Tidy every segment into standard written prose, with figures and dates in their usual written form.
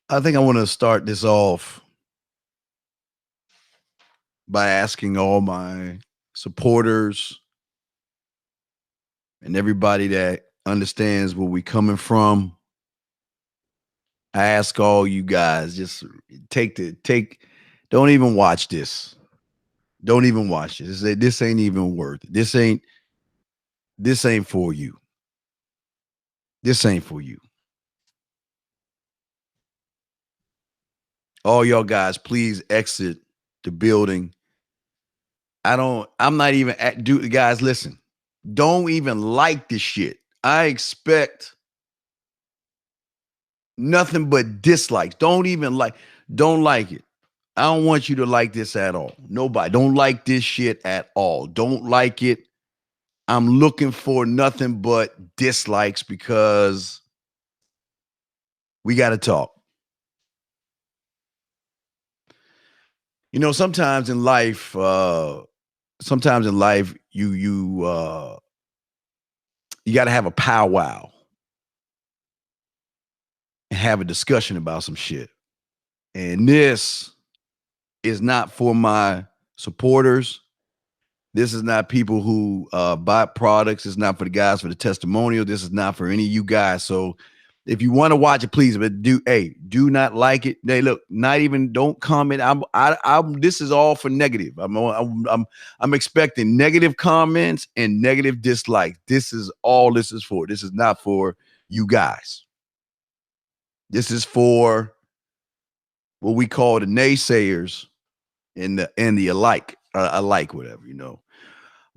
I think I want to start this off by asking all my supporters and everybody that understands where we coming from. I ask all you guys, just take don't even watch this. Don't even watch this. This ain't even worth it. This ain't for you. This ain't for you. All y'all guys, please exit the building. I'm not even at dude guys, listen. Don't even like this shit. I expect nothing but dislikes. Don't like it. I don't want you to like this at all. Nobody. Don't like this shit at all. Don't like it. I'm looking for nothing but dislikes because we got to talk. You know, sometimes in life, you got to have a powwow and have a discussion about some shit. And this is not for my supporters. This is not people who buy products. It's not for the guys for the testimonial. This is not for any of you guys. So if you want to watch it, please, but do not like it. They look, not even don't comment. This is all for negative. I'm expecting negative comments and negative dislikes. This is all this is for. This is not for you guys. This is for what we call the naysayers and the alike, whatever, you know.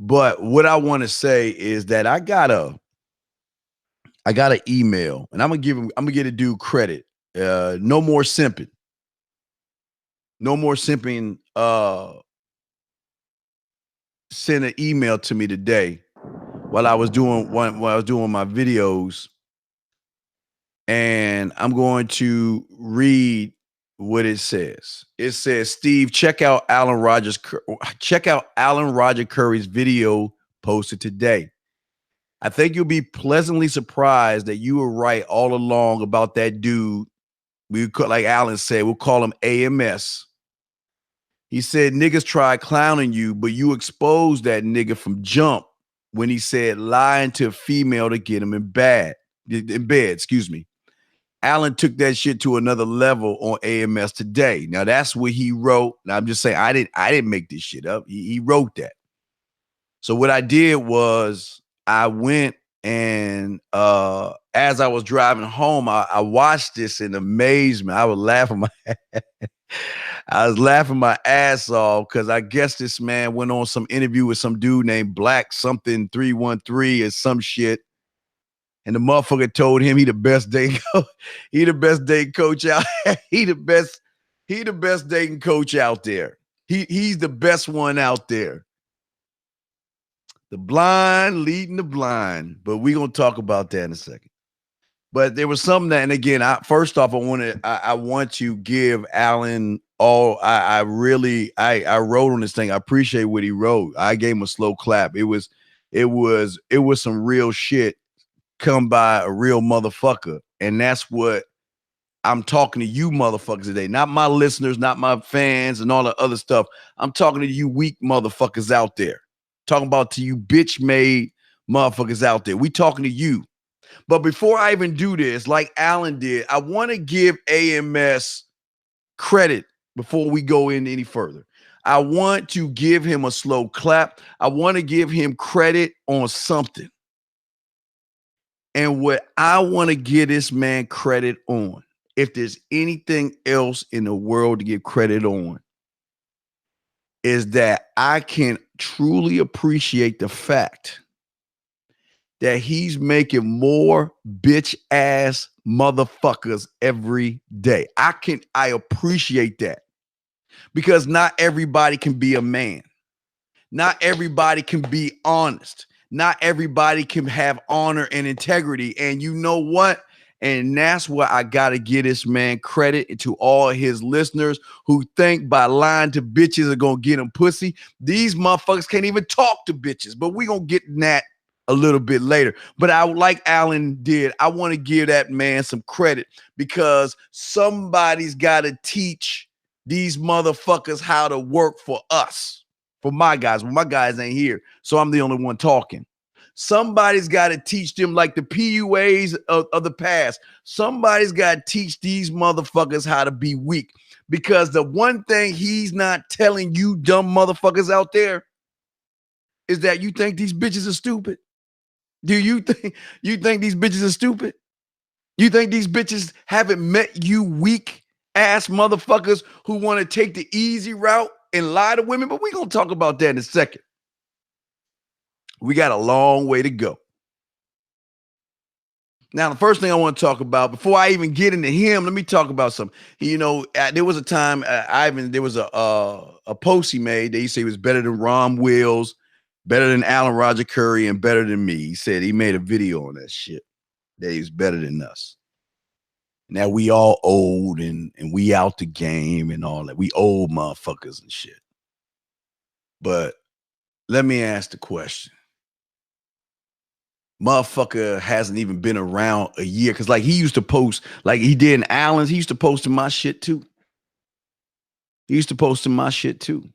But what I want to say is that I got an email, and I'm gonna get a dude credit. No more simping. No more simping. Sent an email to me today while I was doing my videos, and I'm going to read what it says. It says, Steve, check out Alan Roger Currie's video posted today. I think you'll be pleasantly surprised that you were right all along about that dude. Like Alan said, we'll call him AMS. He said niggas tried clowning you, but you exposed that nigga from jump when he said lying to a female to get him in bed. Excuse me. Alan took that shit to another level on AMS today. Now that's what he wrote. Now I'm just saying I didn't make this shit up. He wrote that. So what I did was I went and as I was driving home, I watched this in amazement. I was laughing my ass off because I guess this man went on some interview with some dude named Black something 313 or some shit. And the motherfucker told him he the best dating coach out. he the best dating coach out there. He's the best one out there. The blind leading the blind. But we're gonna talk about that in a second. But there was something that, and again, first off, I want to give Alan all I wrote on this thing. I appreciate what he wrote. I gave him a slow clap. It was some real shit come by a real motherfucker. And that's what I'm talking to you motherfuckers today. Not my listeners, not my fans and all the other stuff. I'm talking to you weak motherfuckers out there. Talking about to you bitch made motherfuckers out there. We talking to you. But before I even do this, like Alan did, I want to give AMS credit before we go in any further. I want to give him a slow clap. I want to give him credit on something. And what I want to give this man credit on, if there's anything else in the world to give credit on, is that I can truly appreciate the fact that he's making more bitch ass motherfuckers every day. I appreciate that because not everybody can be a man. Not everybody can be honest. Not everybody can have honor and integrity. And you know what? And that's why I got to give this man credit to all his listeners who think by lying to bitches are going to get them pussy. These motherfuckers can't even talk to bitches, but we going to get in that a little bit later. But I like Alan did. I want to give that man some credit because somebody's got to teach these motherfuckers how to work for us, for my guys. Well, my guys ain't here, so I'm the only one talking. Somebody's got to teach them like the PUAs of the past. Somebody's got to teach these motherfuckers how to be weak. Because the one thing he's not telling you dumb motherfuckers out there is that you think these bitches are stupid. Do you think these bitches are stupid? You think these bitches haven't met you weak ass motherfuckers who want to take the easy route and lie to women? But we're going to talk about that in a second. We got a long way to go. Now, the first thing I want to talk about before I even get into him, let me talk about something. You know, there was a time, there was a post he made that he said he was better than Ron Wills, better than Alan Roger Currie, and better than me. He said he made a video on that shit, that he was better than us. Now we all old and we out the game and all that. We old motherfuckers and shit. But let me ask the question. Motherfucker hasn't even been around a year. Cause like he used to post, like he did in Allen's, he used to post in my shit too. He used to post in my shit too.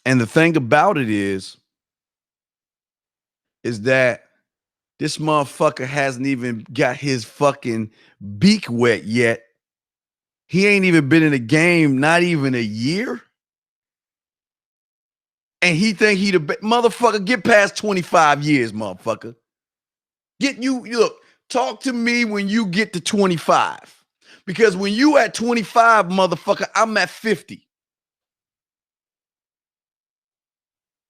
And the thing about it is that this motherfucker hasn't even got his fucking beak wet yet. He ain't even been in the game, not even a year. And he think he the motherfucker, get past 25 years, motherfucker. Look, talk to me when you get to 25. Because when you at 25, motherfucker, I'm at 50.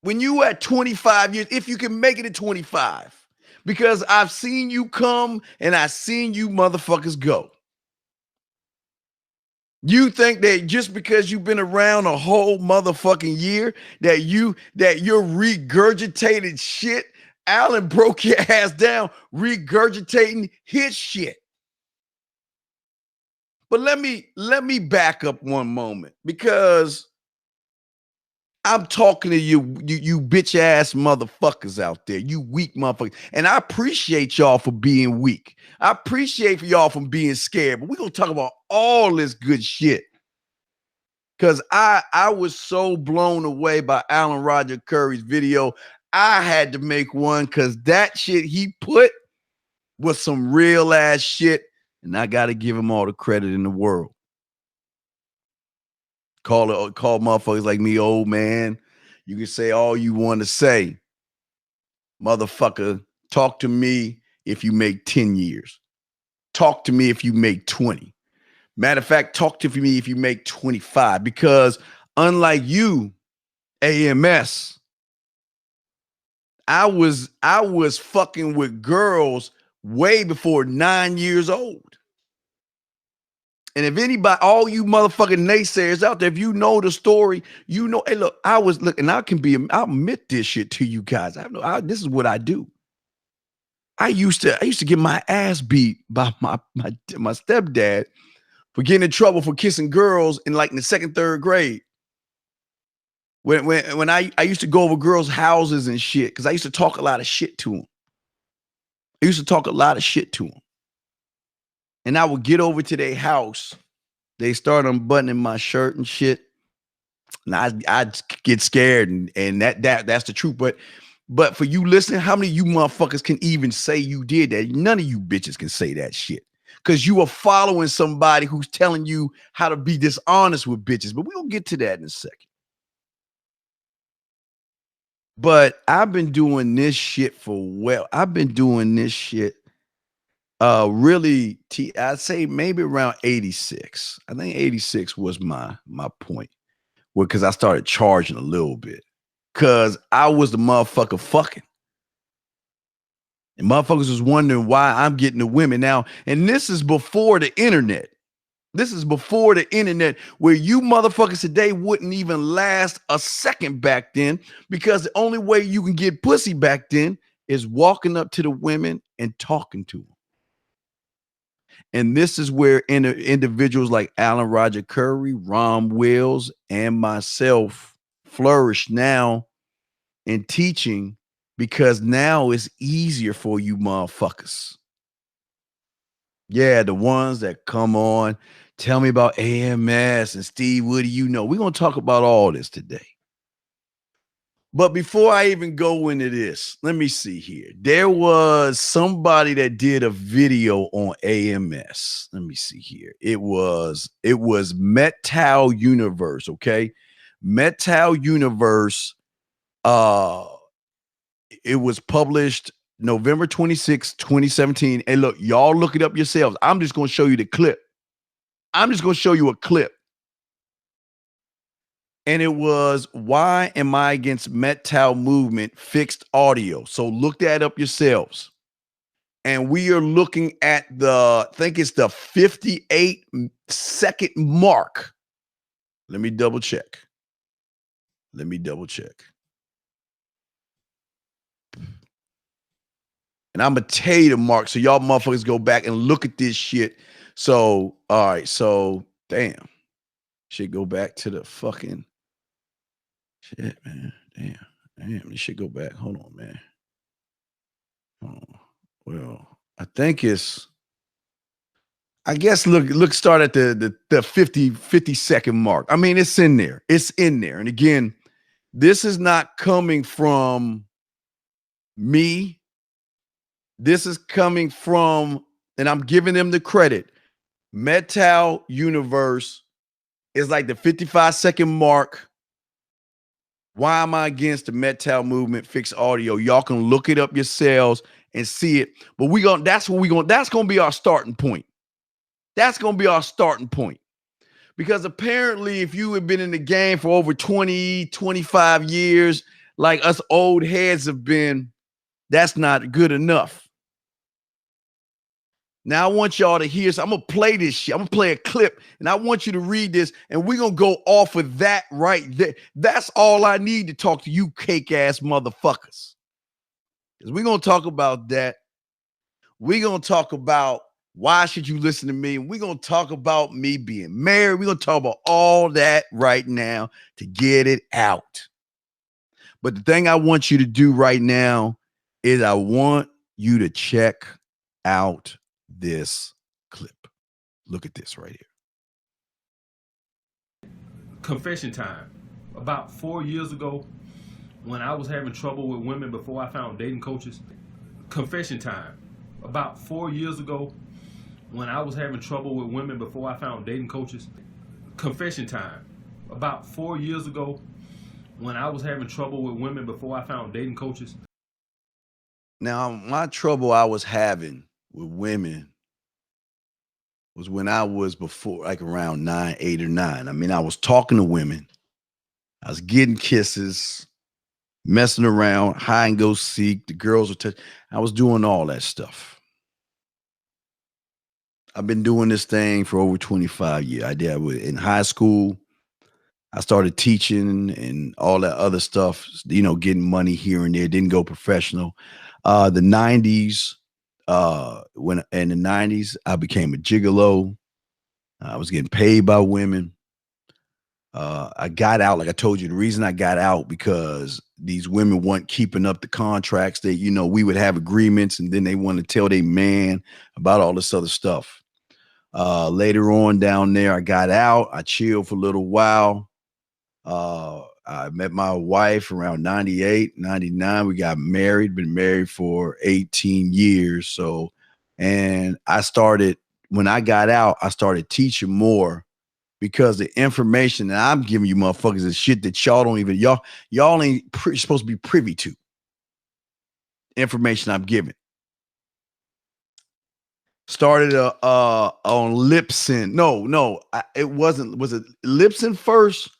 When you at 25 years, if you can make it at 25, because I've seen you come and I've seen you motherfuckers go. You think that just because you've been around a whole motherfucking year that you're regurgitating shit? Alan broke your ass down regurgitating his shit. But let me back up one moment, because I'm talking to you bitch ass motherfuckers out there, you weak motherfuckers. And I appreciate y'all for being weak. I appreciate for y'all from being scared. But we're gonna talk about all this good shit. Cause I was so blown away by Alan Roger Currie's video. I had to make one because that shit he put was some real ass shit. And I gotta give him all the credit in the world. Call motherfuckers like me old man. You can say all you want to say. Motherfucker, talk to me if you make 10 years. Talk to me if you make 20. Matter of fact, talk to me if you make 25. Because unlike you, AMS, I was fucking with girls way before 9 years old. And if anybody, all you motherfucking naysayers out there, if you know the story, you know, hey, look, I was looking, I'll admit this shit to you guys. This is what I do. I used to get my ass beat by my stepdad for getting in trouble for kissing girls in the second, third grade. When I used to go over girls' houses and shit, because I used to talk a lot of shit to them. And I would get over to their house. They start unbuttoning my shirt and shit. And I'd get scared, and that's the truth. But for you listening, how many of you motherfuckers can even say you did that? None of you bitches can say that shit. Because you are following somebody who's telling you how to be dishonest with bitches. But we're going to get to that in a second. But I've been doing this shit I've been doing this shit really, I'd say maybe around 86. I think 86 was my point. Well, because I started charging a little bit. Because I was the motherfucker fucking. And motherfuckers was wondering why I'm getting the women now. And this is before the internet. This is before the internet, where you motherfuckers today wouldn't even last a second back then, because the only way you can get pussy back then is walking up to the women and talking to them. And this is where individuals like Alan Roger Currie, Ron Wills, and myself flourish now, and teaching because now it's easier for you motherfuckers. Yeah, the ones that come on, tell me about AMS and Steve, what do you know? We're going to talk about all this today. But before I even go into this, let me see here. There was somebody that did a video on AMS. Let me see here. It was Metal Universe, okay? Metal Universe, it was published November 26, 2017. And look, y'all look it up yourselves. I'm just going to show you the clip. I'm just going to show you a clip. And it was Why Am I Against Metal Movement Fixed Audio. So look that up yourselves. And we are looking at I think it's the 58-second mark. Let me double check. And I'm going to tell you the mark so y'all motherfuckers go back and look at this shit. So, all right. So, damn. Should go back to the fucking shit, man. Damn. This should go back. Hold on, man. Oh, well, I think I guess look start at the 50-second mark. I mean, it's in there. And again, this is not coming from me. This is coming from, and I'm giving them the credit. Metal Universe is like the 55-second mark. Why Am I Against the Metal Movement Fixed Audio? Y'all can look it up yourselves and see it. But that's going to be our starting point. That's going to be our starting point. Because apparently, if you have been in the game for over 20, 25 years, like us old heads have been, that's not good enough. Now, I want y'all to hear. So I'm going to play this shit. I'm going to play a clip, and I want you to read this, and we're going to go off of that right there. That's all I need to talk to you cake-ass motherfuckers. Because we're going to talk about that. We're going to talk about why should you listen to me? And we're going to talk about me being married. We're going to talk about all that right now to get it out. But the thing I want you to do right now is I want you to check out this clip. Look at this right here. Confession time. About 4 years ago, when I was having trouble with women before I found dating coaches. Confession time. About 4 years ago, when I was having trouble with women before I found dating coaches. Confession time. About 4 years ago, when I was having trouble with women before I found dating coaches. Now, my trouble I was having with women was when I was before, like around 9, 8 or 9. I mean, I was talking to women. I was getting kisses, messing around, hide and go seek. The girls were touching. I was doing all that stuff. I've been doing this thing for over 25 years. I did in high school. I started teaching and all that other stuff, getting money here and there. Didn't go professional. The 90s, when in the 90s, I became a gigolo. I was getting paid by women. I got out, like I told you, the reason I got out because these women weren't keeping up the contracts. That we would have agreements, and then they want to tell their man about all this other stuff. Later on down there, I got out. I chilled for a little while. I met my wife around 98, 99. We got married, been married for 18 years. So, and when I got out, I started teaching more because the information that I'm giving you motherfuckers is shit that y'all ain't supposed to be privy to. Information I'm giving. Started on Lipson. No, it wasn't. Was it Lipson first?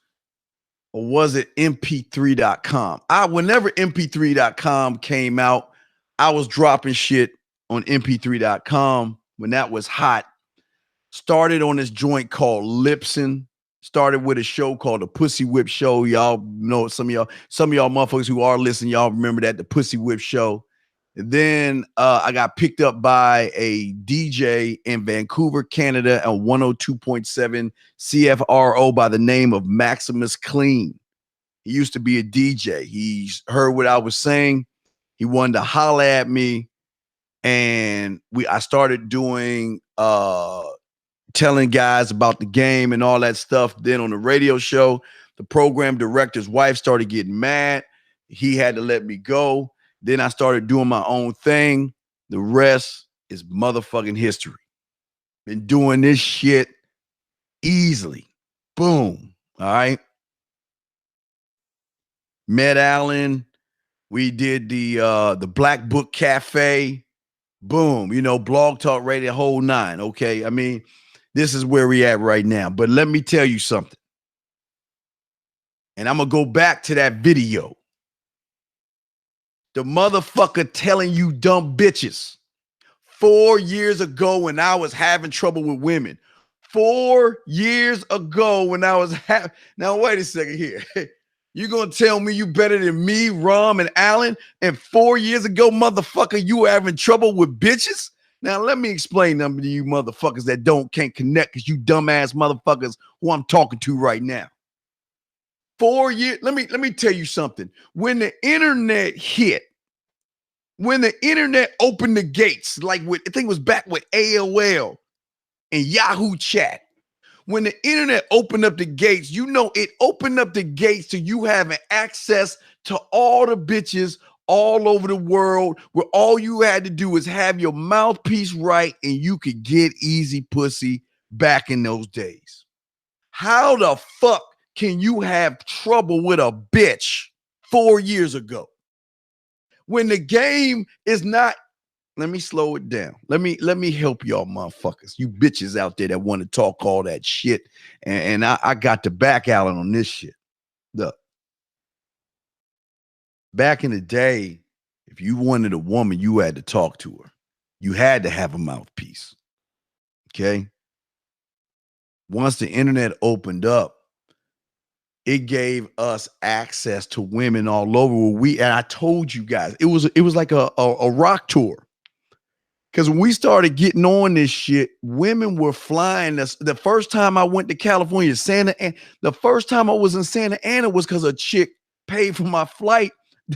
Or was it mp3.com? Whenever mp3.com came out, I was dropping shit on mp3.com when that was hot. Started on this joint called Lipson. Started with a show called the Pussy Whip Show. Y'all know some of y'all motherfuckers who are listening, y'all remember that, the Pussy Whip Show. And then I got picked up by a DJ in Vancouver, Canada, at 102.7 CFRO by the name of Maximus Clean. He used to be a DJ. He heard what I was saying. He wanted to holler at me. And I started doing telling guys about the game and all that stuff. Then on the radio show, the program director's wife started getting mad. He had to let me go. Then I started doing my own thing. The rest is motherfucking history. Been doing this shit easily. Boom. All right. Met Allen. We did the Black Book Cafe. Boom. Blog Talk Radio, whole nine. Okay. I mean, this is where we at right now. But let me tell you something. And I'm going to go back to that video. The motherfucker telling you dumb bitches 4 years ago when I was having trouble with women. 4 years ago when I was now wait a second here. You gonna tell me you better than me, Rom and Allen? And 4 years ago, motherfucker, you were having trouble with bitches? Now let me explain them to you motherfuckers that can't connect because you dumbass motherfuckers who I'm talking to right now. 4 years. Let me tell you something. When the internet hit, when the internet opened the gates, like I think it was back with AOL and Yahoo Chat. When the internet opened up the gates, it opened up the gates to you having access to all the bitches all over the world, where all you had to do was have your mouthpiece right and you could get easy pussy back in those days. How the fuck can you have trouble with a bitch 4 years ago? When the game is not, let me slow it down. Let me help y'all motherfuckers. You bitches out there that want to talk all that shit. And I got to back Allen on this shit. Look, back in the day, if you wanted a woman, you had to talk to her. You had to have a mouthpiece. Okay? Once the internet opened up, it gave us access to women all over. And I told you guys, it was like a rock tour. Because when we started getting on this shit, women were flying us. The first time I went to California, the first time I was in Santa Ana was because a chick paid for my flight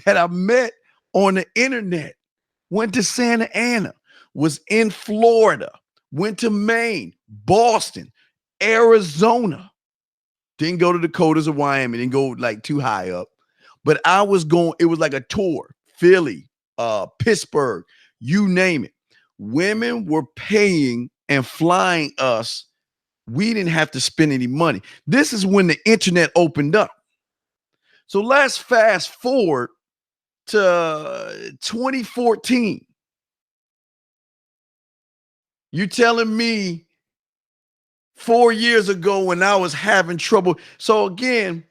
that I met on the internet. Went to Santa Ana, was in Florida, went to Maine, Boston, Arizona. Didn't go to Dakotas or Wyoming, didn't go like too high up. But I was going, it was like a tour, Philly, Pittsburgh, you name it. Women were paying and flying us. We didn't have to spend any money. This is when the internet opened up. So let's fast forward to 2014. You telling me 4 years ago when I was having trouble. So again,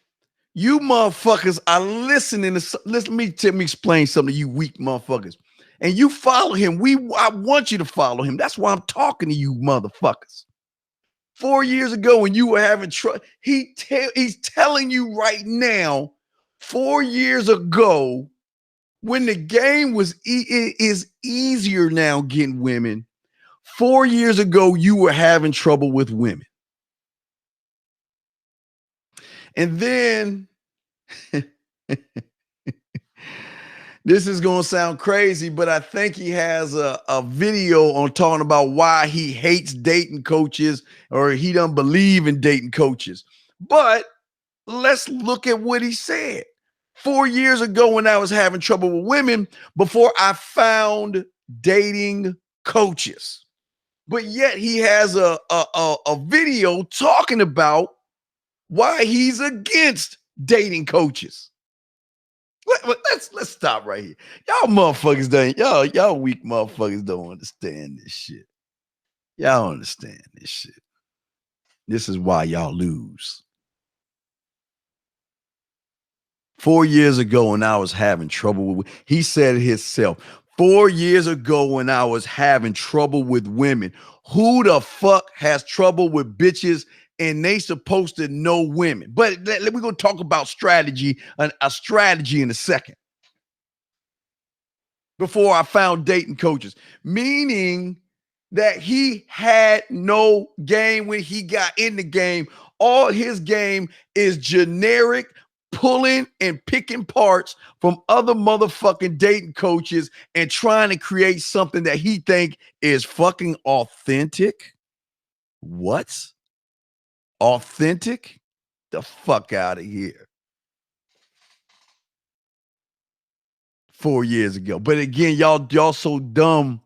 you motherfuckers are listening to, let me explain something to you weak motherfuckers. And you follow him. I want you to follow him. That's why I'm talking to you motherfuckers. 4 years ago when you were having trouble, he's telling you right now, 4 years ago, when the game is easier now getting women, 4 years ago, you were having trouble with women. And then this is going to sound crazy, but I think he has a video on talking about why he hates dating coaches or he doesn't believe in dating coaches. But let's look at what he said. 4 years ago when I was having trouble with women, before I found dating coaches. But yet he has a video talking about why he's against dating coaches. Let's stop right here. Y'all motherfuckers y'all weak motherfuckers don't understand this shit. Y'all don't understand this shit. This is why y'all lose. 4 years ago when I was having trouble with, he said it himself. 4 years ago when I was having trouble with women, who the fuck has trouble with bitches and they supposed to know women? But we're going to talk about strategy, a strategy in a second. Before I found dating coaches, meaning that he had no game when he got in the game. All his game is generic pulling and picking parts from other motherfucking dating coaches and trying to create something that he think is fucking authentic. What? Authentic? The fuck out of here. 4 years ago. But again, y'all so dumb.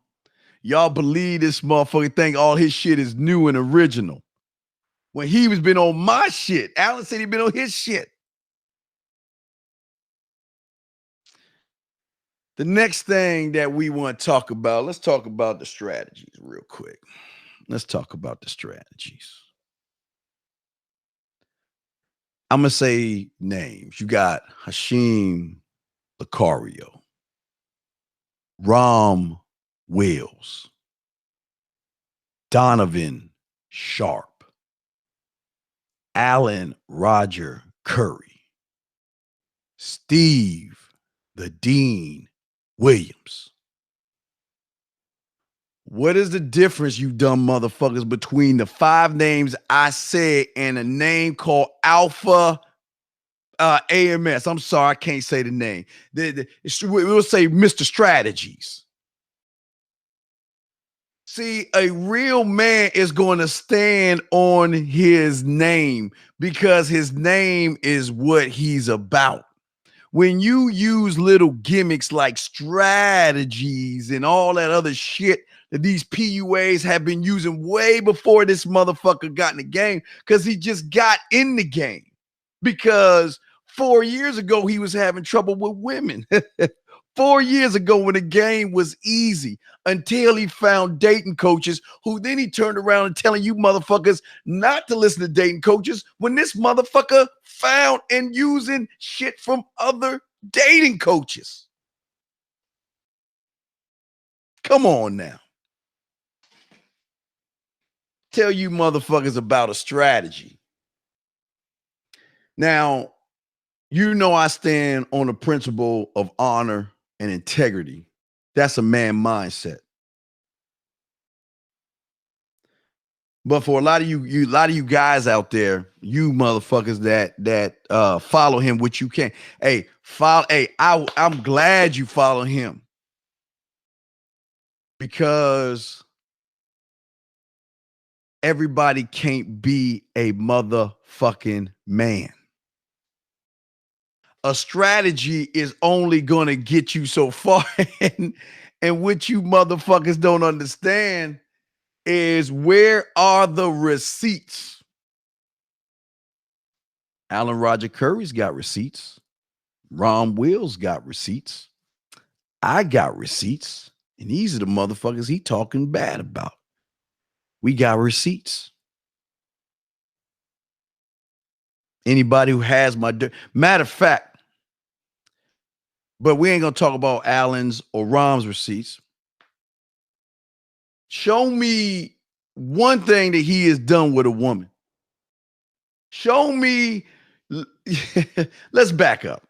Y'all believe this motherfucker think all his shit is new and original. When he was been on my shit. Alan said he been on his shit. The next thing that we want to talk about, let's talk about the strategies real quick. Let's talk about the strategies. I'm going to say names. You got Hashim Lucario, Rom Wills, Donovan Sharp, Alan Roger Currie, Steve the Dean Williams. What is the difference, you dumb motherfuckers, between the 5 names I said and a name called Alpha AMS? I'm sorry, I can't say the name. We'll say Mr. Strategies. See, a real man is going to stand on his name because his name is what he's about. When you use little gimmicks like strategies and all that other shit that these PUAs have been using way before this motherfucker got in the game, because he just got in the game. Because 4 years ago, he was having trouble with women. 4 years ago when the game was easy, until he found dating coaches who then he turned around and telling you motherfuckers not to listen to dating coaches when this motherfucker found and using shit from other dating coaches. Come on now. Tell you motherfuckers about a strategy. Now, you know I stand on the principle of honor and integrity. That's a man mindset. But for a lot of you guys out there, you motherfuckers that follow him, which you can. Hey, I'm glad you follow him. Because everybody can't be a motherfucking man. A strategy is only going to get you so far. And what you motherfuckers don't understand is, where are the receipts? Alan Roger Curry's got receipts. Ron Wills got receipts. I got receipts. And these are the motherfuckers he talking bad about. We got receipts. Anybody who has my matter of fact, but we ain't gonna talk about Alan's or Rom's receipts. Show me one thing that he has done with a woman. Show me. Let's back up.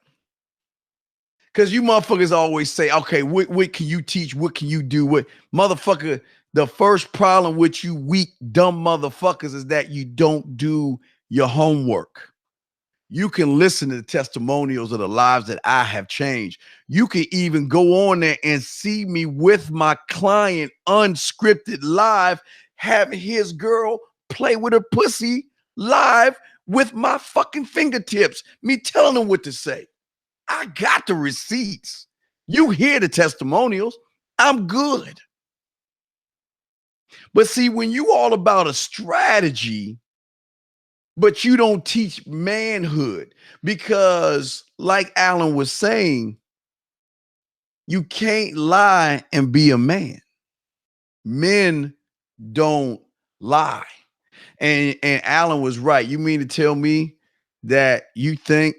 Because you motherfuckers always say, okay, what can you teach? What can you do? What motherfucker? The first problem with you weak, dumb motherfuckers is that you don't do your homework. You can listen to the testimonials of the lives that I have changed. You can even go on there and see me with my client unscripted live, having his girl play with her pussy live with my fucking fingertips, me telling them what to say. I got the receipts. You hear the testimonials. I'm good. But see, when you all about a strategy, but you don't teach manhood, because like Alan was saying, you can't lie and be a man. Men don't lie. And Alan was right. You mean to tell me that you think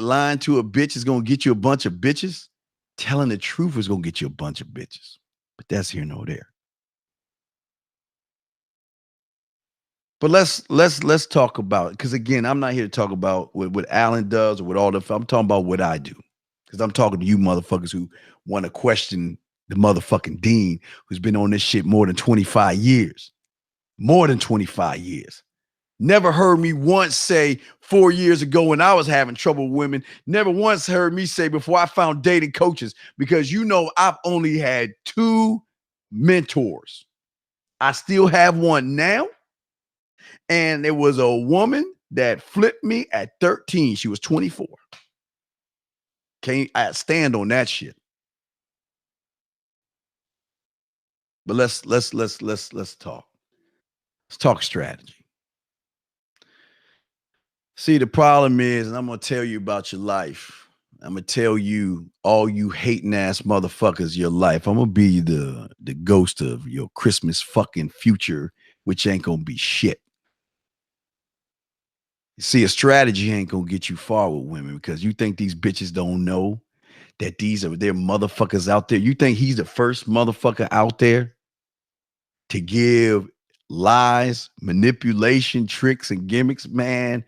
lying to a bitch is going to get you a bunch of bitches? Telling the truth is going to get you a bunch of bitches. But that's here nor there. But let's talk about it, because again, I'm not here to talk about what Alan does or what all the. I'm talking about what I do, because I'm talking to you motherfuckers who want to question the motherfucking dean who's been on this shit more than 25 years. More than 25 years. Never heard me once say 4 years ago when I was having trouble with women. Never once heard me say before I found dating coaches, because I've only had 2 mentors. I still have one now. And it was a woman that flipped me at 13. She was 24. Can't I stand on that shit. But let's talk. Let's talk strategy. See, the problem is, and I'm gonna tell you about your life. I'm gonna tell you, all you hating ass motherfuckers, your life. I'm gonna be the ghost of your Christmas fucking future, which ain't gonna be shit. See, a strategy ain't gonna get you far with women, because you think these bitches don't know that these are their motherfuckers out there. You think he's the first motherfucker out there to give lies, manipulation, tricks, and gimmicks? Man,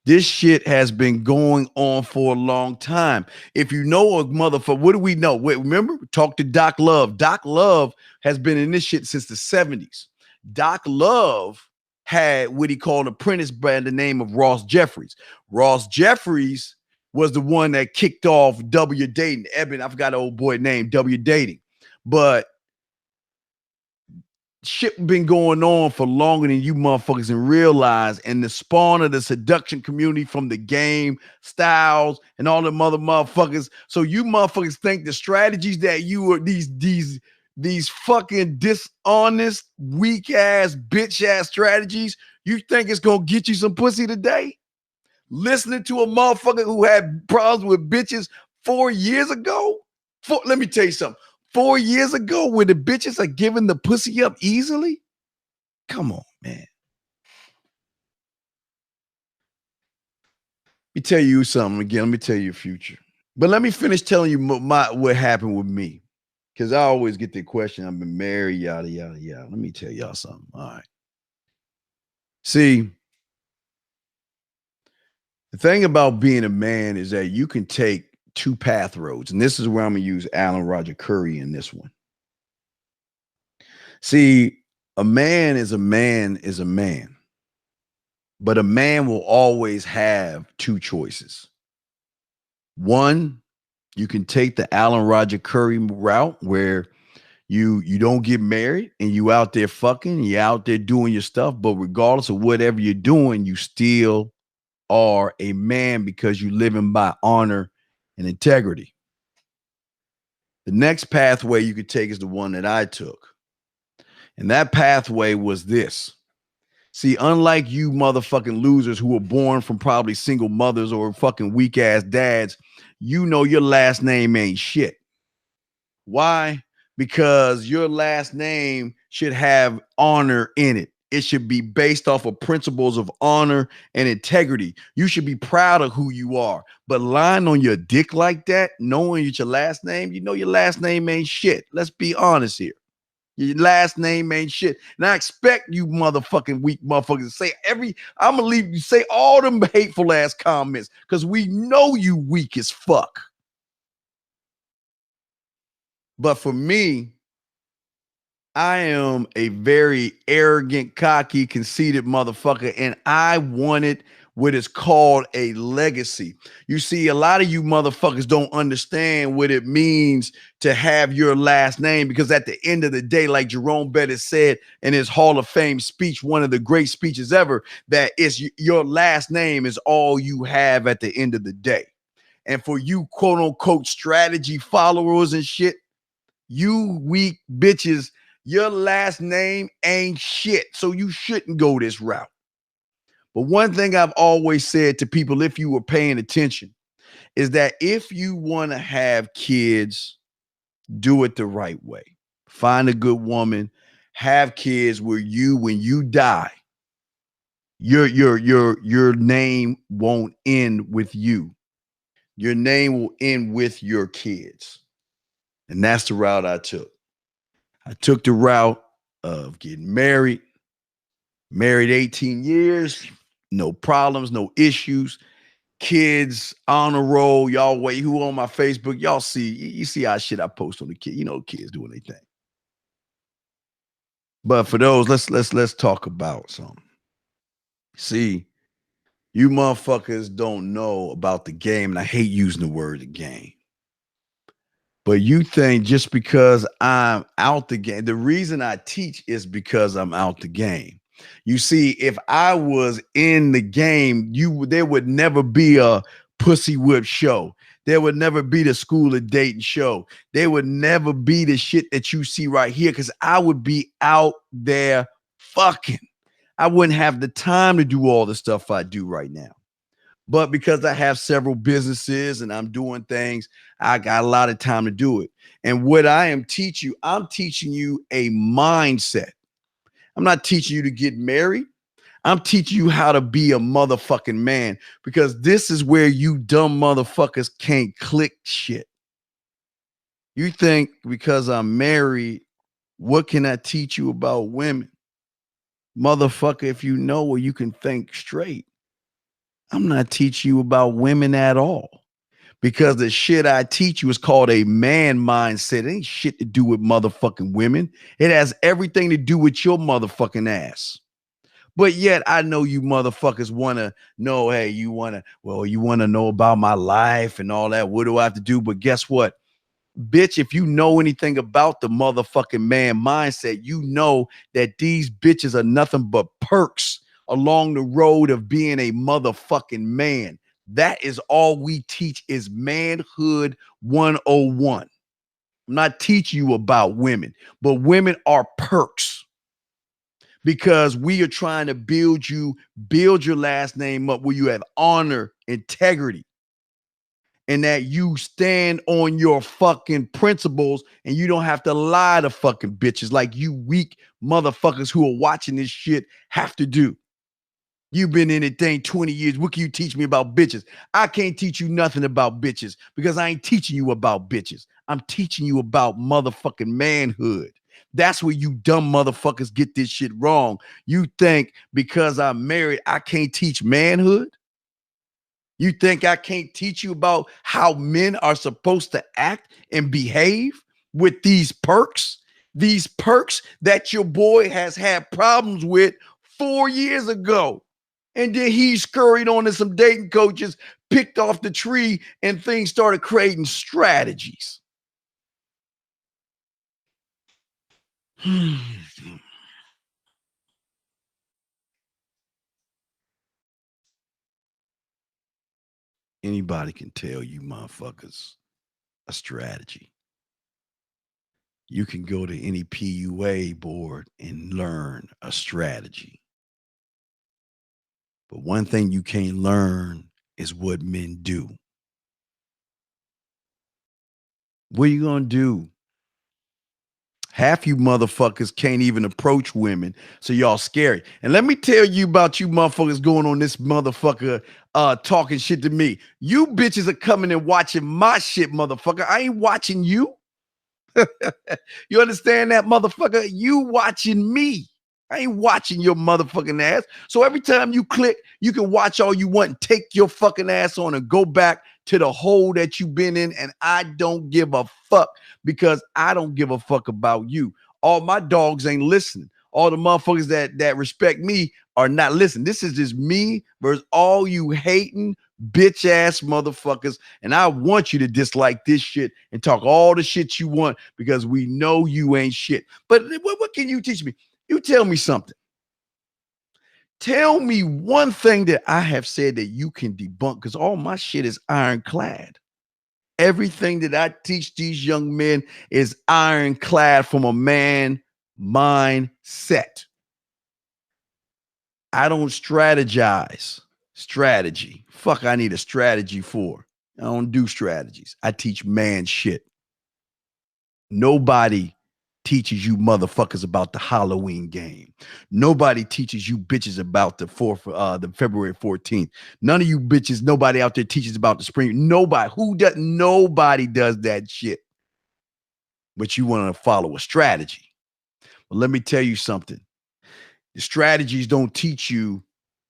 this shit has been going on for a long time. If you know a motherfucker, what do we know? Wait, remember, talk to Doc Love. Doc Love has been in this shit since the 70s. Doc Love had what he called an apprentice by the name of Ross Jeffries. Ross Jeffries was the one that kicked off W Dating. Eben, I forgot the old boy name, W Dating. But shit been going on for longer than you motherfuckers and realize, and the spawn of the seduction community from the game, Styles, and all the motherfuckers. So you motherfuckers think the strategies that you are these fucking dishonest, weak ass, bitch ass strategies, you think it's gonna get you some pussy today? Listening to a motherfucker who had problems with bitches 4 years ago? Let me tell you something. 4 years ago, where the bitches are giving the pussy up easily? Come on, man. Let me tell you something again. Let me tell you your future. But let me finish telling you what happened with me, because I always get the question, I've been married, yada, yada, yada. Let me tell y'all something. All right. See, the thing about being a man is that you can take 2 path roads. And this is where I'm going to use Alan Roger Currie in this one. See, a man is a man is a man. But a man will always have 2 choices. One, you can take the Alan Roger Currie route, where you don't get married and you out there fucking, you out there doing your stuff, but regardless of whatever you're doing, you still are a man because you living by honor and integrity. The next pathway you could take is the one that I took. And that pathway was this. See, unlike you motherfucking losers who were born from probably single mothers or fucking weak ass dads, you know your last name ain't shit. Why? Because your last name should have honor in it. It should be based off of principles of honor and integrity. You should be proud of who you are. But lying on your dick like that, knowing it's your last name, you know your last name ain't shit. Let's be honest here. Your last name ain't shit. And I expect you motherfucking weak motherfuckers to say I'm gonna leave you say all them hateful ass comments, because we know you weak as fuck. But for me, I am a very arrogant, cocky, conceited motherfucker, and I wanted what is called a legacy. You see, a lot of you motherfuckers don't understand what it means to have your last name, because at the end of the day, like Jerome Bettis said in his Hall of Fame speech, one of the great speeches ever, that is your last name is all you have at the end of the day. And for you quote unquote strategy followers and shit, you weak bitches, your last name ain't shit. So you shouldn't go this route. But one thing I've always said to people, if you were paying attention, is that if you want to have kids, do it the right way. Find a good woman, have kids where when you die, your name won't end with you. Your name will end with your kids. And that's the route I took. I took the route of getting married 18 years, no problems, no issues, kids, honor roll. Y'all wait, who on my Facebook, y'all you see how shit I post on the kid. You know, kids doing their thing. But for those, let's talk about something. See, you motherfuckers don't know about the game, and I hate using the word the game. But you think just because I'm out the game, the reason I teach is because I'm out the game. You see, if I was in the game, there would never be a pussy whip show. There would never be the school of dating show. There would never be the shit that you see right here because I would be out there fucking. I wouldn't have the time to do all the stuff I do right now. But because I have several businesses and I'm doing things, I got a lot of time to do it. And what I'm teaching you a mindset. I'm not teaching you to get married. I'm teaching you how to be a motherfucking man because this is where you dumb motherfuckers can't click shit. You think because I'm married, what can I teach you about women? Motherfucker, if you know where you can think straight, I'm not teaching you about women at all. Because the shit I teach you is called a man mindset. It ain't shit to do with motherfucking women. It has everything to do with your motherfucking ass. But yet I know you motherfuckers want to know, hey, you want to know about my life and all that. What do I have to do? But guess what? Bitch, if you know anything about the motherfucking man mindset, you know that these bitches are nothing but perks along the road of being a motherfucking man. That is all we teach is manhood 101. I'm not teaching you about women, but women are perks because we are trying to build your last name up where you have honor, integrity, and that you stand on your fucking principles and you don't have to lie to fucking bitches like you weak motherfuckers who are watching this shit have to do. You've been in it thing 20 years. What can you teach me about bitches? I can't teach you nothing about bitches because I ain't teaching you about bitches. I'm teaching you about motherfucking manhood. That's where you dumb motherfuckers get this shit wrong. You think because I'm married, I can't teach manhood? You think I can't teach you about how men are supposed to act and behave with these perks? These perks that your boy has had problems with 4 years ago. And then he scurried on to some dating coaches, picked off the tree, and things started creating strategies. Anybody can tell you motherfuckers a strategy. You can go to any PUA board and learn a strategy. But one thing you can't learn is what men do. What are you going to do? Half you motherfuckers can't even approach women, so y'all scary. And let me tell you about you motherfuckers going on this motherfucker talking shit to me. You bitches are coming and watching my shit, motherfucker. I ain't watching you. You understand that, motherfucker? You watching me. I ain't watching your motherfucking ass. So every time you click, you can watch all you want and take your fucking ass on and go back to the hole that you've been in. And I don't give a fuck because I don't give a fuck about you. All my dogs ain't listening. All the motherfuckers that respect me are not listening. This is just me versus all you hating bitch ass motherfuckers. And I want you to dislike this shit and talk all the shit you want because we know you ain't shit. But what can you teach me? You tell me something. Tell me one thing that I have said that you can debunk because all my shit is ironclad. Everything that I teach these young men is ironclad from a man mindset. I don't strategize. Strategy. Fuck, I need a strategy for. I don't do strategies. I teach man shit. Nobody teaches you motherfuckers about the Halloween game. Nobody teaches you bitches about the February 14th. None of you bitches, nobody out there teaches about the spring. Nobody does that shit. But you want to follow a strategy. Well, let me tell you something. The strategies don't teach you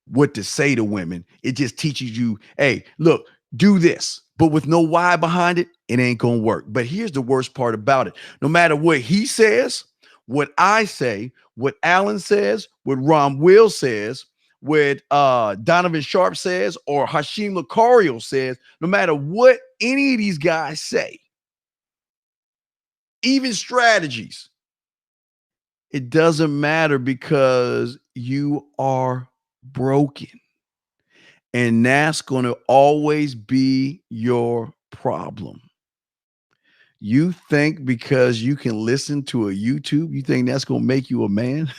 what to say to women. It just teaches you, hey, look, do this. But with no why behind it, it ain't going to work. But here's the worst part about it. No matter what he says, what I say, what Alan says, what Ron Will says, what Donovan Sharp says or Hashim Lucario says, no matter what any of these guys say, even strategies, it doesn't matter because you are broken. And that's going to always be your problem. You think because you can listen to a YouTube, you think that's going to make you a man?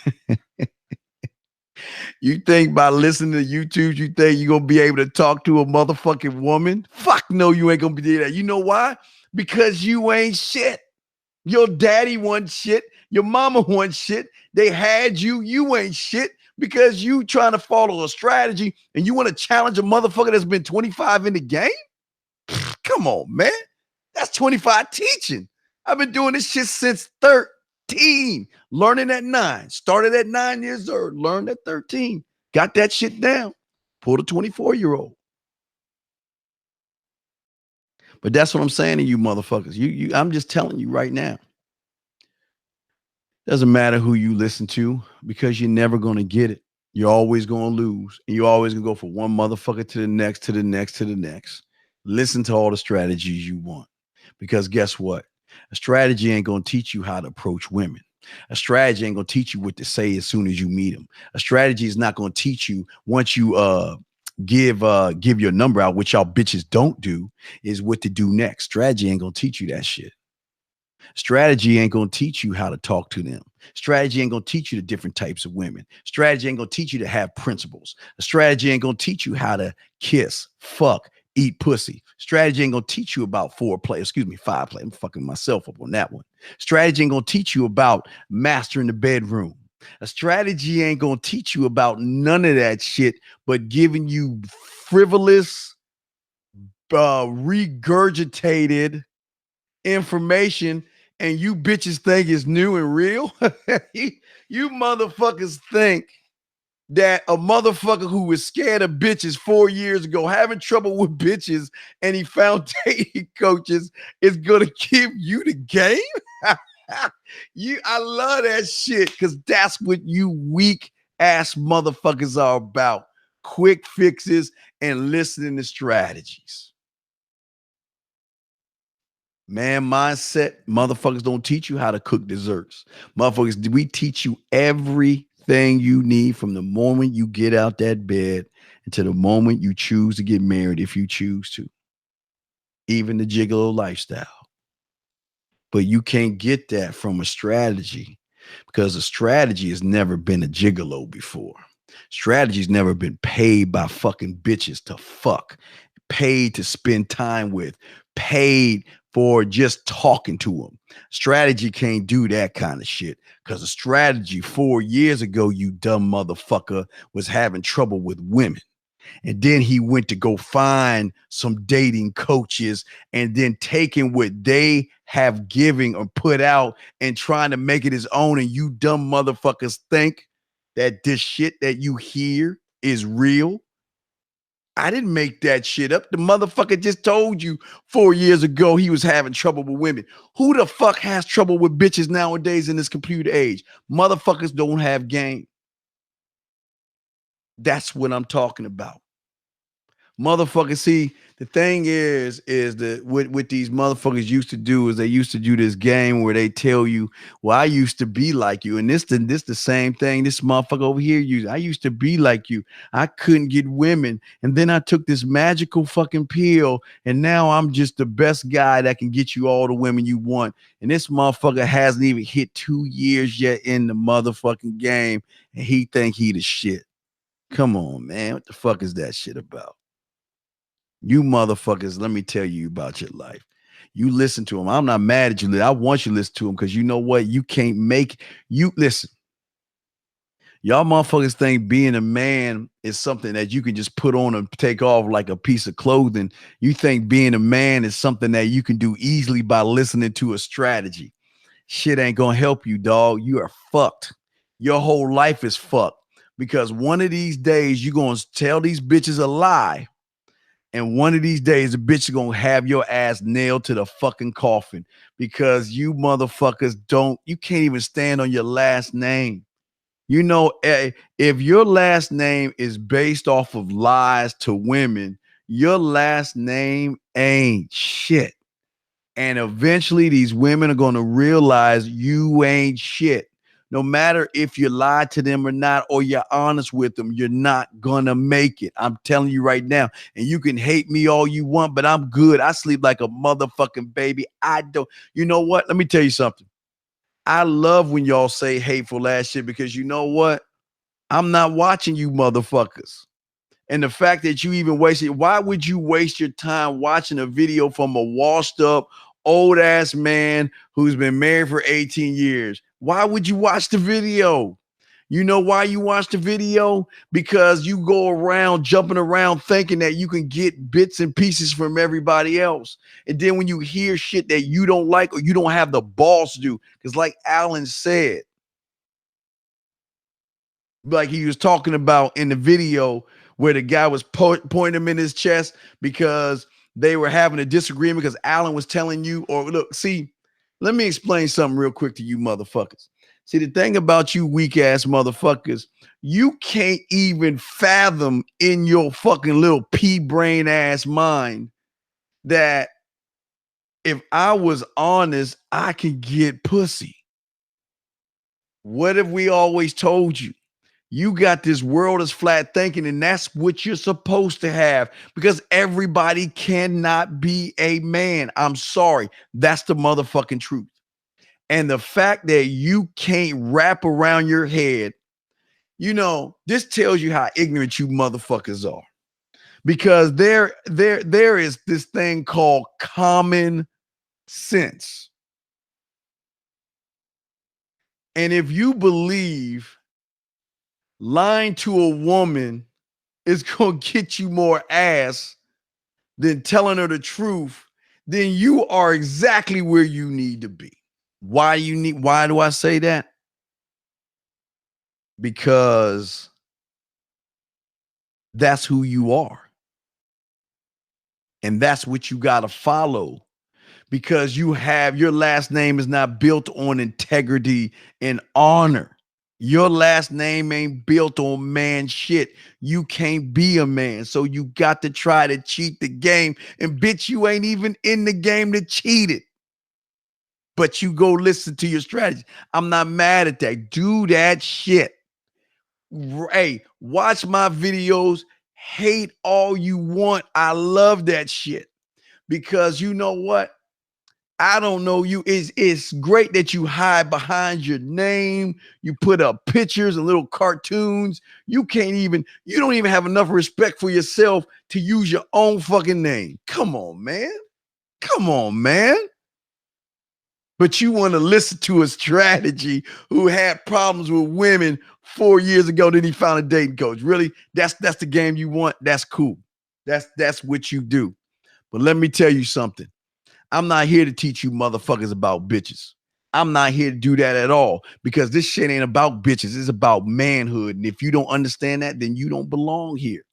You think by listening to YouTube, you think you're going to be able to talk to a motherfucking woman? Fuck no, you ain't going to be that. You know why? Because you ain't shit. Your daddy wasn't shit. Your mama wasn't shit. They had you. You ain't shit because you trying to follow a strategy and you want to challenge a motherfucker that's been 25 in the game? Come on, man. That's 25 teaching. I've been doing this shit since 13. Learning at 9. Started at 9 years old. Learned at 13. Got that shit down. Pulled a 24-year-old. But that's what I'm saying to you motherfuckers. I'm just telling you right now. Doesn't matter who you listen to because you're never going to get it. You're always going to lose. And you're always going to go from one motherfucker to the next, to the next, to the next. Listen to all the strategies you want. Because guess what? A strategy ain't going to teach you how to approach women. A strategy ain't going to teach you what to say as soon as you meet them. A strategy is not going to teach you once you give your number out, which y'all bitches don't do, is what to do next. Strategy ain't going to teach you that shit. Strategy ain't going to teach you how to talk to them. Strategy ain't going to teach you the different types of women. Strategy ain't going to teach you to have principles. A strategy ain't going to teach you how to kiss, fuck, eat pussy. Strategy ain't going to teach you about five play. I'm fucking myself up on that one. Strategy ain't going to teach you about mastering the bedroom. A strategy ain't going to teach you about none of that shit, but giving you frivolous, regurgitated information, and you bitches think it's new and real. You motherfuckers think that a motherfucker who was scared of bitches 4 years ago, having trouble with bitches, and he found dating coaches, is gonna give you the game. I love that shit because that's what you weak ass motherfuckers are about. Quick fixes and listening to strategies. Man, mindset, motherfuckers don't teach you how to cook desserts. Motherfuckers, we teach you everything you need from the moment you get out that bed until the moment you choose to get married, if you choose to. Even the gigolo lifestyle. But you can't get that from a strategy because a strategy has never been a gigolo before. Strategy's never been paid by fucking bitches to fuck, paid to spend time with, paid for just talking to them. Strategy can't do that kind of shit because a strategy 4 years ago, you dumb motherfucker, was having trouble with women. And then he went to go find some dating coaches and then taking what they have given or put out and trying to make it his own. And you dumb motherfuckers think that this shit that you hear is real. I didn't make that shit up. The motherfucker just told you 4 years ago he was having trouble with women. Who the fuck has trouble with bitches nowadays in this computer age? Motherfuckers don't have game. That's what I'm talking about. Motherfuckers, see, the thing is that what these motherfuckers used to do is they used to do this game where they tell you, well, I used to be like you. And this the same thing this motherfucker over here used. I used to be like you. I couldn't get women. And then I took this magical fucking pill. And now I'm just the best guy that can get you all the women you want. And this motherfucker hasn't even hit 2 years yet in the motherfucking game. And he think he the shit. Come on, man. What the fuck is that shit about? You motherfuckers, let me tell you about your life. You listen to him. I'm not mad at you. I want you to listen to him because you know what? You can't make you listen. Y'all motherfuckers think being a man is something that you can just put on and take off like a piece of clothing. You think being a man is something that you can do easily by listening to a strategy. Shit ain't gonna help you, dog. You are fucked. Your whole life is fucked because one of these days you're gonna tell these bitches a lie. And one of these days, the bitch is going to have your ass nailed to the fucking coffin because you motherfuckers you can't even stand on your last name. You know, if your last name is based off of lies to women, your last name ain't shit. And eventually these women are going to realize you ain't shit. No matter if you lied to them or not, or you're honest with them, you're not going to make it. I'm telling you right now. And you can hate me all you want, but I'm good. I sleep like a motherfucking baby. I don't. You know what? Let me tell you something. I love when y'all say hateful ass shit because you know what? I'm not watching you motherfuckers. And the fact that you even wasted, why would you waste your time watching a video from a washed up old ass man who's been married for 18 years? Why would you watch the video? You know why you watch the video? Because you go around jumping around thinking that you can get bits and pieces from everybody else. And then when you hear shit that you don't like or you don't have the balls to do, because like Alan said, like he was talking about in the video where the guy was pointing him in his chest because they were having a disagreement because Alan was telling you, or look, see, let me explain something real quick to you motherfuckers. See, the thing about you weak ass motherfuckers, you can't even fathom in your fucking little pea brain ass mind that if I was honest, I could get pussy. What have we always told you? You got this world is flat thinking, and that's what you're supposed to have because everybody cannot be a man. I'm sorry. That's the motherfucking truth. And the fact that you can't wrap around your head, you know, this tells you how ignorant you motherfuckers are. Because there is this thing called common sense. And if you believe lying to a woman is going to get you more ass than telling her the truth, then you are exactly where you need to be. Why do I say that? Because that's who you are. And that's what you got to follow because you have your last name is not built on integrity and honor. Your last name ain't built on man shit. You can't be a man. So you got to try to cheat the game. And bitch, you ain't even in the game to cheat it. But you go listen to your strategy. I'm not mad at that. Do that shit. Hey, watch my videos. Hate all you want. I love that shit. Because you know what? I don't know you. It's great that you hide behind your name. You put up pictures and little cartoons. You don't even have enough respect for yourself to use your own fucking name. Come on, man. Come on, man. But you want to listen to a strategy who had problems with women 4 years ago, then he found a dating coach. Really? That's the game you want? That's cool. That's what you do. But let me tell you something. I'm not here to teach you motherfuckers about bitches. I'm not here to do that at all because this shit ain't about bitches. It's about manhood. And if you don't understand that, then you don't belong here.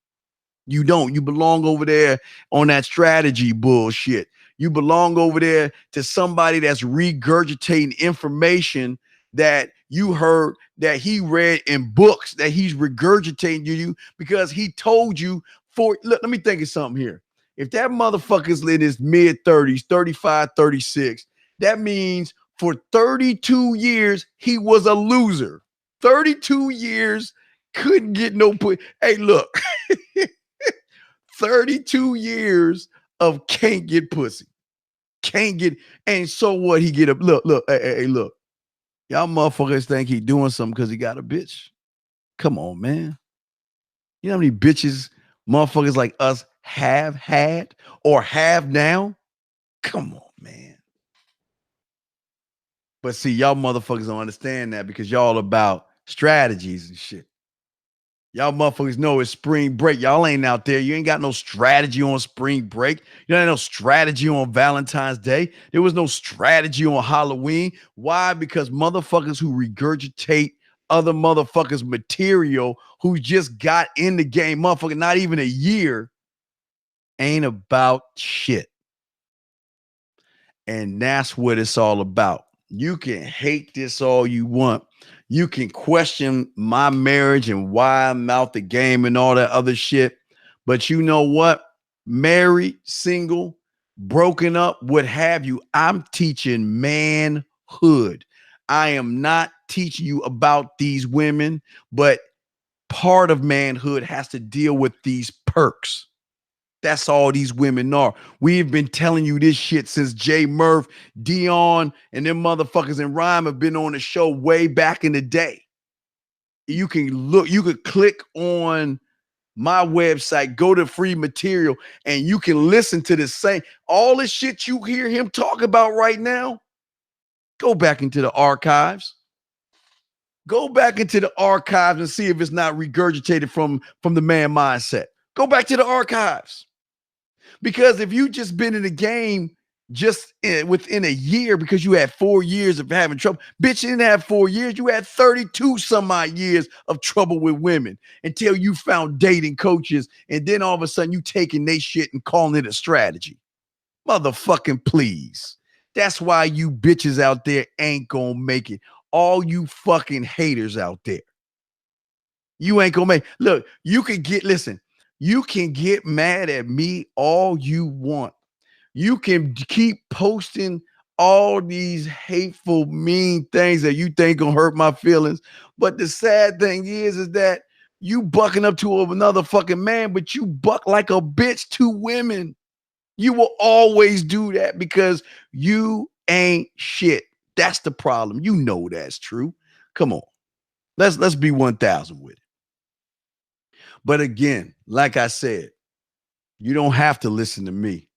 You don't. You belong over there on that strategy bullshit. You belong over there to somebody that's regurgitating information that you heard that he read in books that he's regurgitating to you because he told you look, let me think of something here. If that motherfucker's in his mid 30s, 35, 36, that means for 32 years, he was a loser. 32 years, couldn't get no put. Hey, look, 32 years of can't get pussy. Can't get, and so what? He get up. Look, hey, look. Y'all motherfuckers think he doing something because he got a bitch. Come on, man. You know how many bitches motherfuckers like us have had or have now? Come on, man. But see, y'all motherfuckers don't understand that because y'all about strategies and shit. Y'all motherfuckers know it's spring break. Y'all ain't out there. You ain't got no strategy on spring break. You ain't no strategy on Valentine's Day. There was no strategy on Halloween. Why? Because motherfuckers who regurgitate other motherfuckers' material who just got in the game, motherfucker, not even a year, ain't about shit. And that's what it's all about. You can hate this all you want. You can question my marriage and why I'm out the game and all that other shit. But you know what? Married, single, broken up, what have you, I'm teaching manhood. I am not teaching you about these women, but part of manhood has to deal with these perks. That's all these women are. We've been telling you this shit since Jay Murph, Dion, and them motherfuckers in Rhyme have been on the show way back in the day. You can look, you could click on my website, go to free material, and you can listen to the same all the shit you hear him talk about right now. Go back into the archives. Go back into the archives and see if it's not regurgitated from the man mindset. Go back to the archives. Because if you just been in the game within a year because you had 4 years of having trouble, bitch, you didn't have 4 years. You had 32 some odd years of trouble with women until you found dating coaches. And then all of a sudden you taking they shit and calling it a strategy. Motherfucking please. That's why you bitches out there ain't gonna make it. All you fucking haters out there. You ain't gonna make. Look, you can get mad at me all you want. You can keep posting all these hateful, mean things that you think gonna hurt my feelings. But the sad thing is that you bucking up to another fucking man, but you buck like a bitch to women. You will always do that because you ain't shit. That's the problem. You know that's true. Come on. Let's be 1,000 with it. But again, like I said, you don't have to listen to me.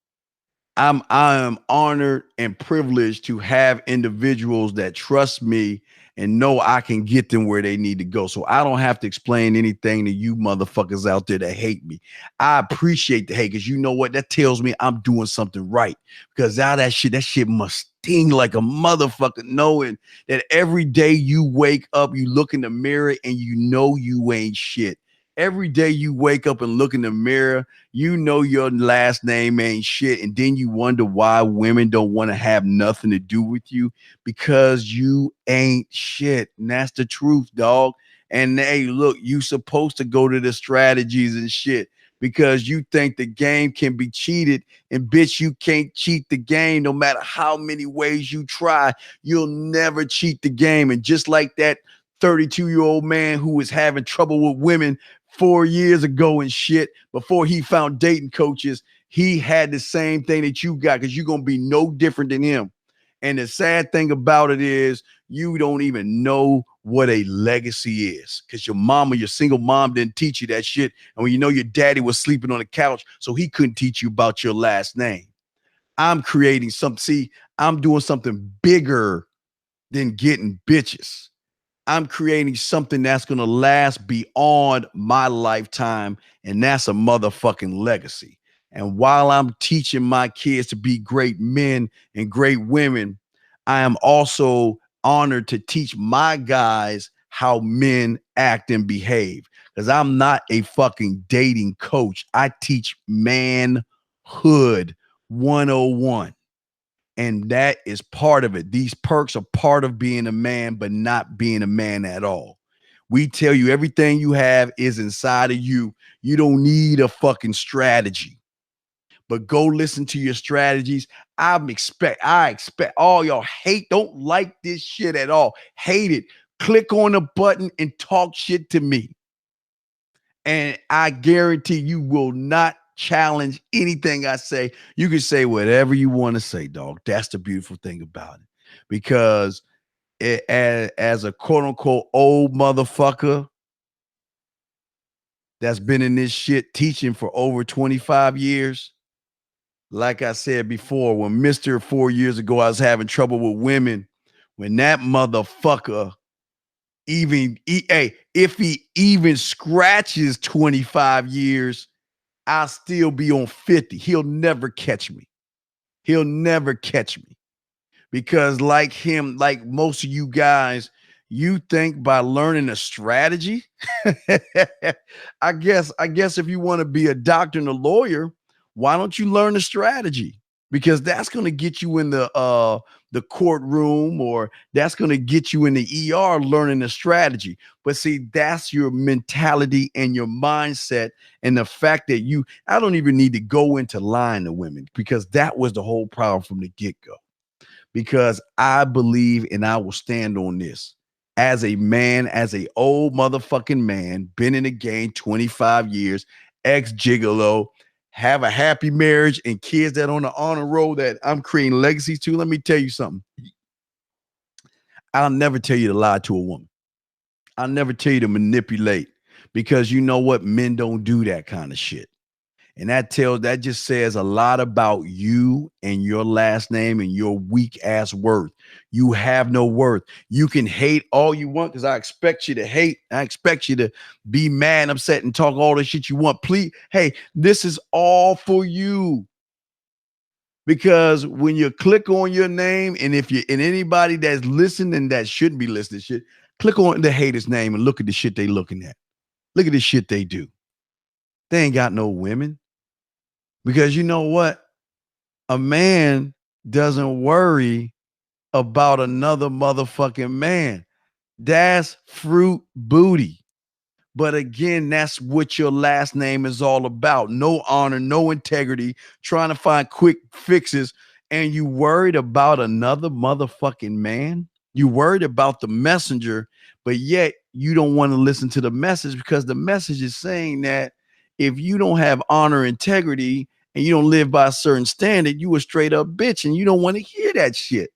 I am honored and privileged to have individuals that trust me and know I can get them where they need to go. So I don't have to explain anything to you motherfuckers out there that hate me. I appreciate the hate because you know what? That tells me I'm doing something right. Because now that shit must sting like a motherfucker, knowing that every day you wake up, you look in the mirror and you know you ain't shit. Every day you wake up and look in the mirror, you know your last name ain't shit. And then you wonder why women don't want to have nothing to do with you because you ain't shit. And that's the truth, dog. And hey, look, you supposed to go to the strategies and shit because you think the game can be cheated. And bitch, you can't cheat the game no matter how many ways you try. You'll never cheat the game. And just like that 32-year-old man who was having trouble with women 4 years ago and shit, before he found dating coaches, he had the same thing that you got because you're going to be no different than him. And the sad thing about it is you don't even know what a legacy is because your single mom didn't teach you that shit. And when you know your daddy was sleeping on the couch, so he couldn't teach you about your last name. I'm creating something. See, I'm doing something bigger than getting bitches. I'm creating something that's going to last beyond my lifetime, and that's a motherfucking legacy. And while I'm teaching my kids to be great men and great women, I am also honored to teach my guys how men act and behave because I'm not a fucking dating coach. I teach manhood 101. And that is part of it. These perks are part of being a man, but not being a man at all. We tell you everything you have is inside of you. You don't need a fucking strategy. But go listen to your strategies. I expect all y'all don't like this shit at all. Hate it. Click on the button and talk shit to me. And I guarantee you will not challenge anything I say. You can say whatever you want to say, dog. That's the beautiful thing about it. Because as a quote unquote old motherfucker that's been in this shit teaching for over 25 years, like I said before, when Mr. 4 years ago, I was having trouble with women, when that motherfucker if he even scratches 25 years, I'll still be on 50. He'll never catch me. He'll never catch me because like him, like most of you guys, you think by learning a strategy. I guess if you want to be a doctor and a lawyer, why don't you learn a strategy? Because that's going to get you in the courtroom, or that's going to get you in the ER learning the strategy. But see, that's your mentality and your mindset, and the fact that I don't even need to go into lying to women, because that was the whole problem from the get-go. Because I believe, and I will stand on this, as a man, as a old motherfucking man, been in the game 25 years, ex-gigolo, have a happy marriage and kids that on the honor roll that I'm creating legacies to. Let me tell you something. I'll never tell you to lie to a woman. I'll never tell you to manipulate, because you know what? Men don't do that kind of shit. And that just says a lot about you and your last name and your weak ass worth. You have no worth. You can hate all you want, because I expect you to hate. I expect you to be mad and upset and talk all the shit you want. Please, hey, this is all for you. Because when you click on your name, and if you and anybody that's listening that shouldn't be listening to shit, click on the hater's name and look at the shit they looking at. Look at the shit they do. They ain't got no women. Because you know what? A man doesn't worry about another motherfucking man. That's fruit booty. But again, that's what your last name is all about. No honor, no integrity, trying to find quick fixes. And you worried about another motherfucking man? You worried about the messenger, but yet you don't want to listen to the message, because the message is saying that if you don't have honor, integrity, and you don't live by a certain standard, you a straight up bitch, and you don't want to hear that shit.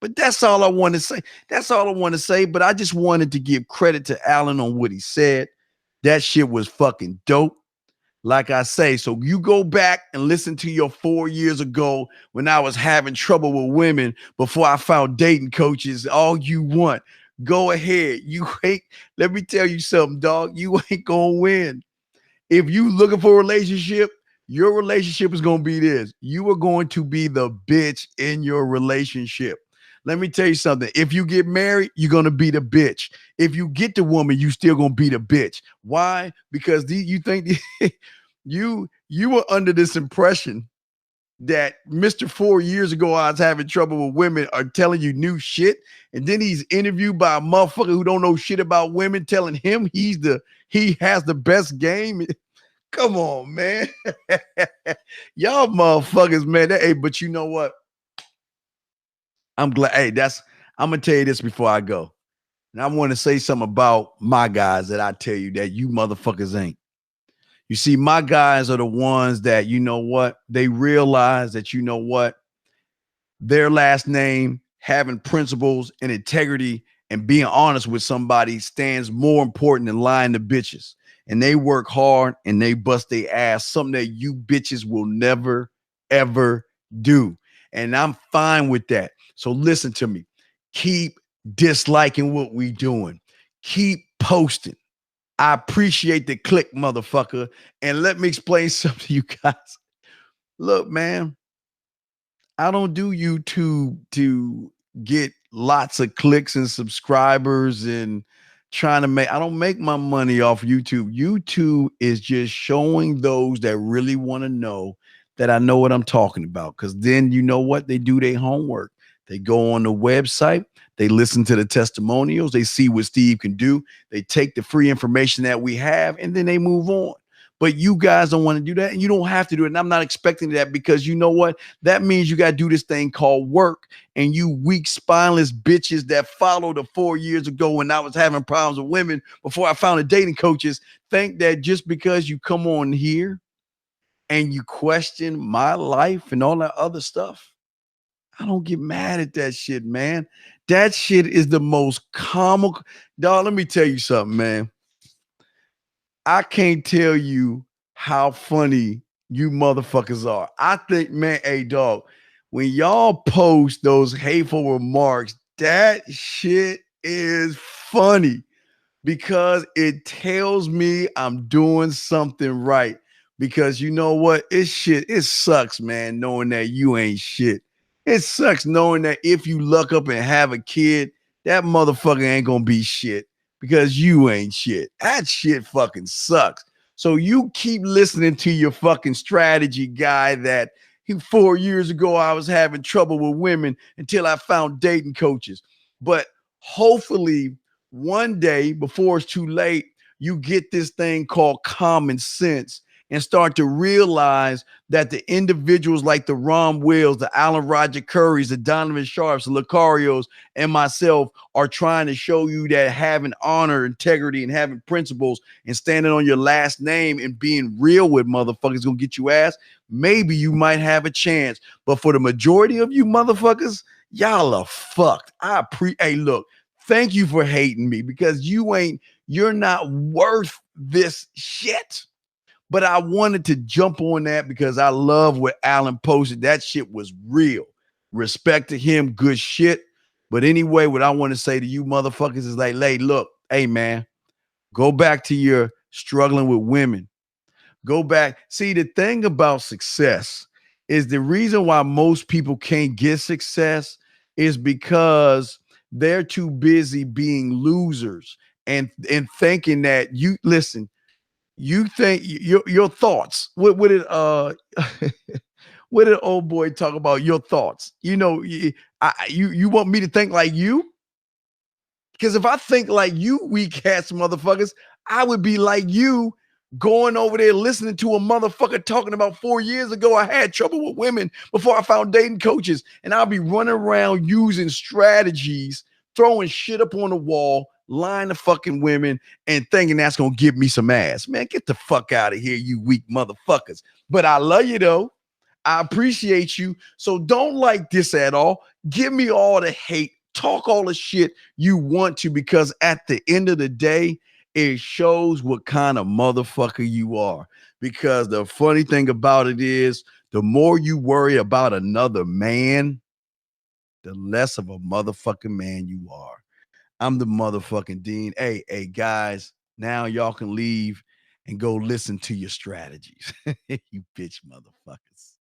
But that's all I want to say. That's all I want to say. But I just wanted to give credit to Alan on what he said. That shit was fucking dope. Like I say, so you go back and listen to your 4 years ago when I was having trouble with women before I found dating coaches, all you want. Go ahead. You ain't, let me tell you something, dog. You ain't gonna win. If you looking for a relationship, your relationship is going to be this. You are going to be the bitch in your relationship. Let me tell you something. If you get married, you're going to be the bitch. If you get the woman, you still going to be the bitch. Why? Because you think you were under this impression that Mr. 4 years ago I was having trouble with women are telling you new shit. And then he's interviewed by a motherfucker who don't know shit about women telling him he has the best game. Come on, man. Y'all motherfuckers, man. Hey, but you know what? I'm glad. Hey, I'm gonna tell you this before I go. And I want to say something about my guys that I tell you that you motherfuckers ain't. You see, my guys are the ones that, you know what? They realize that, you know what? Their last name, having principles and integrity and being honest with somebody stands more important than lying to bitches. And they work hard and they bust their ass, something that you bitches will never, ever do. And I'm fine with that. So listen to me. Keep disliking what we doing. Keep posting. I appreciate the click, motherfucker. And let me explain something to you guys. Look, man, I don't do YouTube to get lots of clicks and subscribers and I don't make my money off YouTube. YouTube is just showing those that really want to know that I know what I'm talking about. Because then you know what? They do their homework. They go on the website, they listen to the testimonials, they see what Steve can do, they take the free information that we have, and then they move on. But you guys don't want to do that, and you don't have to do it. And I'm not expecting that, because you know what? That means you got to do this thing called work. And you weak, spineless bitches that followed the 4 years ago when I was having problems with women before I found a dating coaches, think that just because you come on here and you question my life and all that other stuff, I don't get mad at that shit, man. That shit is the most comical. Dog, let me tell you something, man. I can't tell you how funny you motherfuckers are. I think, man, hey, dog, when y'all post those hateful remarks, that shit is funny, because it tells me I'm doing something right. Because you know what? It sucks, man, knowing that you ain't shit. It sucks knowing that if you luck up and have a kid, that motherfucker ain't gonna be shit, because you ain't shit. That shit fucking sucks. So you keep listening to your fucking strategy guy that 4 years ago, I was having trouble with women until I found dating coaches. But hopefully, one day before it's too late, you get this thing called common sense and start to realize that the individuals like the Ron Wills, the Allen Roger Curries, the Donovan Sharps, the Lucarios, and myself are trying to show you that having honor, integrity, and having principles and standing on your last name and being real with motherfuckers gonna get you ass. Maybe you might have a chance. But for the majority of you motherfuckers, y'all are fucked. Hey, look, thank you for hating me because you're not worth this shit. But I wanted to jump on that because I love what Alan posted. That shit was real. Respect to him, good shit. But anyway, what I want to say to you motherfuckers is like, hey, look, hey man, go back to your struggling with women. Go back. See, the thing about success is the reason why most people can't get success is because they're too busy being losers and thinking that you listen, you think your thoughts. What did what did old boy talk about? Your thoughts. You know, you want me to think like you? Because if I think like you, weak ass motherfuckers, I would be like you going over there listening to a motherfucker talking about 4 years ago. I had trouble with women before I found dating coaches, and I'll be running around using strategies, throwing shit up on the wall, lying to fucking women, and thinking that's gonna give me some ass. Man, get the fuck out of here, you weak motherfuckers. But I love you though. I appreciate you. So don't like this at all. Give me all the hate. Talk all the shit you want to, because at the end of the day, it shows what kind of motherfucker you are. Because the funny thing about it is, the more you worry about another man, the less of a motherfucking man you are. I'm the motherfucking Dean. Hey, guys, now y'all can leave and go listen to your strategies. You bitch motherfuckers.